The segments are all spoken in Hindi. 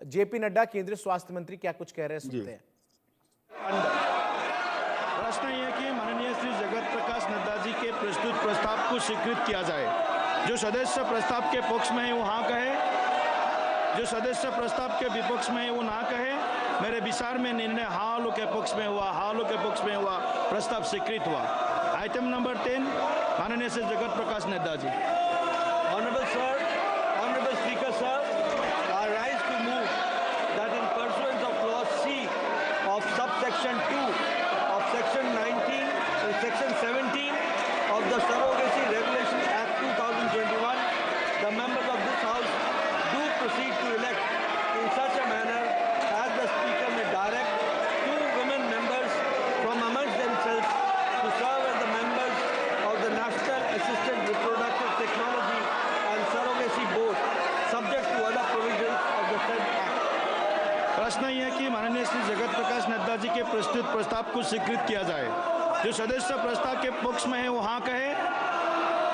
जेपी नड्डा केंद्रीय स्वास्थ्य मंत्री क्या कुछ कह रहे हैं, सुनते हैं। प्रश्न ये कि माननीय श्री जगत प्रकाश नड्डा जी के प्रस्तुत प्रस्ताव को स्वीकृत किया जाए। जो सदस्य प्रस्ताव के पक्ष में है वो हाँ कहे, जो सदस्य प्रस्ताव के विपक्ष में है वो ना कहे। मेरे विचार में निर्णय हाँ लोग के पक्ष में हुआ, हाँ लोग के पक्ष में हुआ, प्रस्ताव स्वीकृत हुआ। आइटम नंबर 10, माननीय Shri Jagat Prakash Nadda ji. Honorable sir, Honorable Speaker sir, I rise to move that in pursuance of clause C of subsection 2 of section 19 and section 17 of the Surrogacy Regulation Act 2021, the members of this house do proceed to elect in such a manner as the Speaker may direct 2 women members from amongst themselves to serve as the members of the National Assisted Reproductive Technology and Surrogacy Board, subject to other provisions of the said Act. प्रश्न यह कि माननीय श्री जगत प्रकाश नड्डा जी के प्रस्तुत प्रस्ताव को स्वीकृत किया जाए। जो सदस्य प्रस्ताव के पक्ष में है वो हाँ कहे,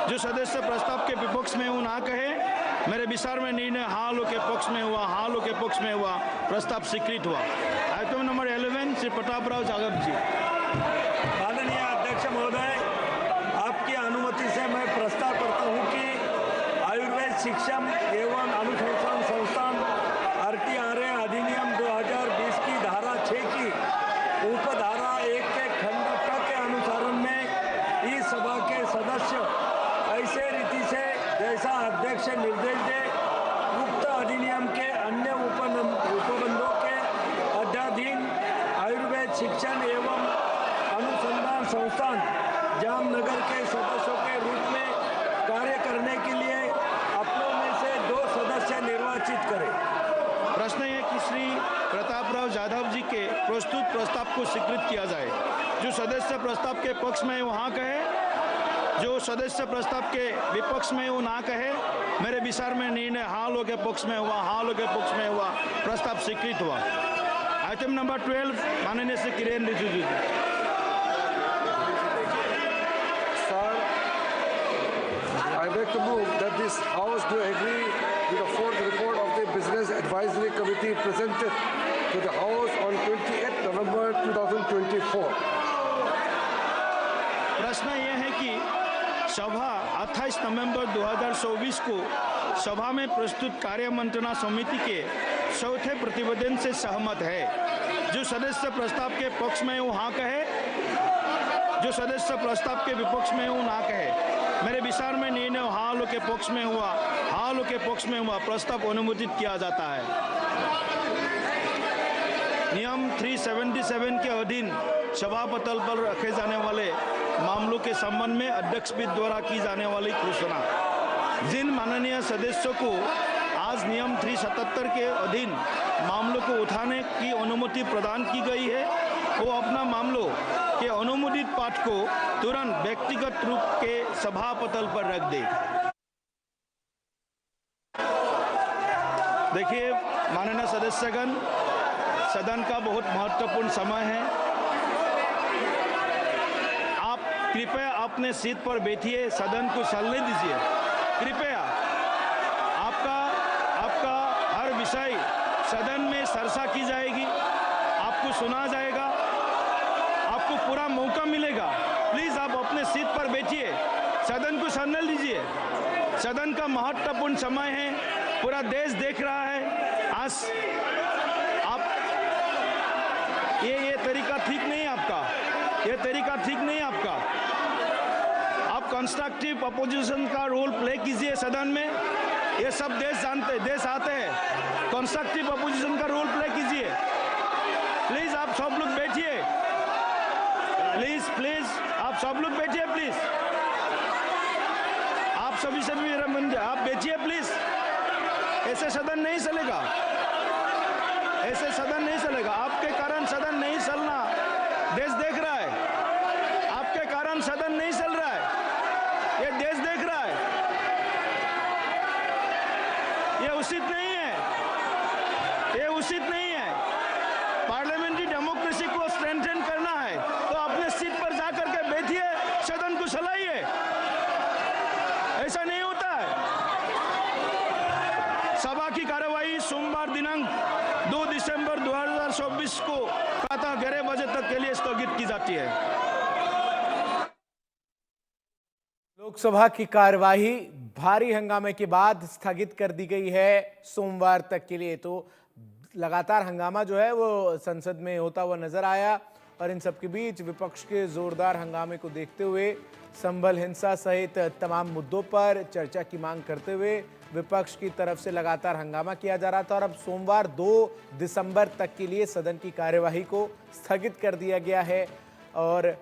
जो सदस्य प्रस्ताव के विपक्ष में वो ना कहे। मेरे विचार में निर्णय हाँ लोग के पक्ष में हुआ, हाँ लोग के पक्ष में हुआ, प्रस्ताव स्वीकृत हुआ। आइटम नंबर 11, श्री प्रतापराव जाधव जी। माननीय अध्यक्ष महोदय, आपकी अनुमति से मैं प्रस्ताव करता हूं कि आयुर्वेद शिक्षा एवं अनुसंधान संस्थान RTRA अधिनियम 2020 की धारा 6 की उपधारा 1 के खंड क के अनुसारण में इस सभा के सदस्य ऐसे रीति से जैसा अध्यक्ष निर्देश दे उक्त अधिनियम के अन्य उपबंधों के अध्याधीन आयुर्वेद शिक्षण एवं अनुसंधान संस्थान जामनगर के सदस्यों के रूप में कार्य करने के लिए अपनों में से 2 सदस्य निर्वाचित करें। प्रश्न है कि श्री प्रतापराव जाधव जी के प्रस्तुत प्रस्ताव को स्वीकृत किया जाए। जो सदस्य प्रस्ताव के पक्ष में वो हाँ कहे, जो सदस्य प्रस्ताव के विपक्ष में वो ना कहे। मेरे विचार में निर्णय हाँ लोग के पक्ष में हुआ, हाँ लोग के पक्ष में हुआ, प्रस्ताव स्वीकृत हुआ। आइटम नंबर 12, माननीय श्री किरेन रिजिजू जी। I beg to move that this House do agree with the 4th report of the Business Advisory Committee presented to the House on 28 November 2024. प्रश्न यह है कि सभा 28 नवंबर 2024 को सभा में प्रस्तुत कार्य मंत्रणा समिति के चौथे प्रतिवेदन से सहमत है। जो सदस्य प्रस्ताव के पक्ष में वो हाँ कहे, जो सदस्य प्रस्ताव के विपक्ष में वो ना कहे। मेरे विचार में निर्णय हाँ लोग के पक्ष में हुआ, हाँ लोग के पक्ष में हुआ, प्रस्ताव अनुमोदित किया जाता है। नियम 377 के अधीन सभा पटल पर रखे जाने वाले मामलों के संबंध में अध्यक्ष पीठ द्वारा की जाने वाली घोषणा। जिन माननीय सदस्यों को आज नियम 377 के अधीन मामलों को उठाने की अनुमति प्रदान की गई है, वो अपना मामलों के अनुमोदित पाठ को तुरंत व्यक्तिगत रूप के सभा पटल पर रख दे। देखिए माननीय सदस्यगण, सदन का बहुत महत्वपूर्ण समय है। आप कृपया अपने सीट पर बैठिए, सदन को चलने दीजिए। कृपया आपका हर विषय सदन में चर्चा की जाएगी, आपको सुना जाएगा, आपको पूरा मौका मिलेगा। प्लीज आप अपने सीट पर बैठिए, सदन को चलने दीजिए। सदन का महत्वपूर्ण समय है, पूरा देश देख रहा है। आज आप ये तरीका ठीक नहीं है आपका, ये तरीका ठीक नहीं है आपका। आप कंस्ट्रक्टिव अपोजिशन का रोल प्ले कीजिए सदन में। ये सब देश जानते, देश आते हैं। कंस्ट्रक्टिव अपोजिशन का रोल प्ले कीजिए। प्लीज आप सब लोग बैठिए, प्लीज आप सब लोग बैठिए। प्लीज आप सभी आप बैठिए प्लीज। ऐसे सदन नहीं चलेगा, ऐसे सदन नहीं चलेगा। आपके कारण सदन नहीं चलना, देश देख रहा है। आपके कारण सदन नहीं चल रहा है, ये देश देख रहा है। ये उचित नहीं है, ये उचित नहीं है। पार्लियामेंट्री डेमोक्रेसी को स्ट्रेंथन करना है तो अपने सीट पर जाकर के बैठिए, सदन को चलाइए। ऐसा नहीं होता है। सभा की कार्यवाही सोमवार दिनांक 2 दिसंबर 2024 को प्रातः 11 बजे तक के लिए स्थगित की जाती है। लोकसभा की कार्यवाही भारी हंगामे के बाद स्थगित कर दी गई है सोमवार तक के लिए। तो लगातार हंगामा जो है वो संसद में होता हुआ नजर आया और इन सबके बीच विपक्ष के जोरदार हंगामे को देखते हुए संभल हिंसा सहित तमाम मुद्दों पर चर्चा की मांग करते हुए विपक्ष की तरफ से लगातार हंगामा किया जा रहा था और अब सोमवार 2 दिसंबर तक के लिए सदन की कार्यवाही को स्थगित कर दिया गया है। और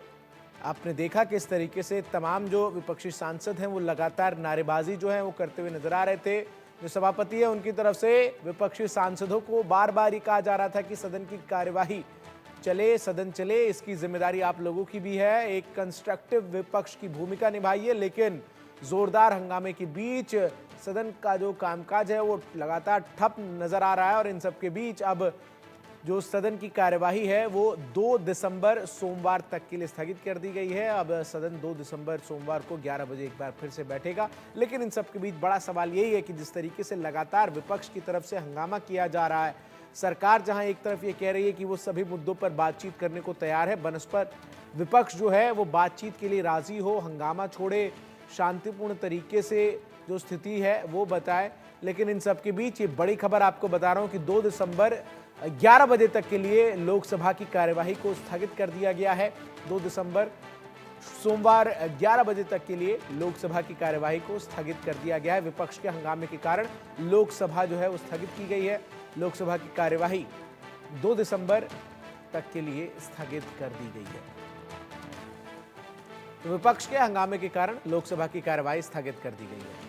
आपने देखा किस तरीके से तमाम जो विपक्षी सांसद हैं वो लगातार नारेबाजी जो है वो करते हुए नजर आ रहे थे। जो सभापति है उनकी तरफ से विपक्षी सांसदों को बार बार ही कहा जा रहा था कि सदन की कार्यवाही चले, सदन चले, इसकी जिम्मेदारी आप लोगों की भी है, एक कंस्ट्रक्टिव विपक्ष की भूमिका निभाइए। लेकिन जोरदार हंगामे के बीच सदन का जो कामकाज है वो लगातार ठप नजर आ रहा है और इन सब के बीच अब जो सदन की कार्यवाही है वो 2 दिसंबर सोमवार तक के लिए स्थगित कर दी गई है। अब सदन 2 दिसंबर सोमवार को 11 बजे एक बार फिर से बैठेगा। लेकिन इन सब के बीच बड़ा सवाल यही है कि जिस तरीके से लगातार विपक्ष की तरफ से हंगामा किया जा रहा है, सरकार जहां एक तरफ ये कह रही है कि वो सभी मुद्दों पर बातचीत करने को तैयार है, बनस्पत विपक्ष जो है वो बातचीत के लिए राजी हो, हंगामा छोड़े, शांतिपूर्ण तरीके से जो स्थिति है वो बताए। लेकिन इन सब के बीच ये बड़ी खबर आपको बता रहा हूं कि 2 दिसंबर 11 बजे तक के लिए लोकसभा की कार्यवाही को स्थगित कर दिया गया है। 2 दिसंबर सोमवार 11 बजे तक के लिए लोकसभा की कार्यवाही को स्थगित कर दिया गया है। विपक्ष के हंगामे के कारण लोकसभा जो है वो स्थगित की गई है। लोकसभा की कार्यवाही 2 दिसंबर तक के लिए स्थगित कर दी गई है। तो विपक्ष के हंगामे के कारण लोकसभा की कार्यवाही स्थगित कर दी गई है।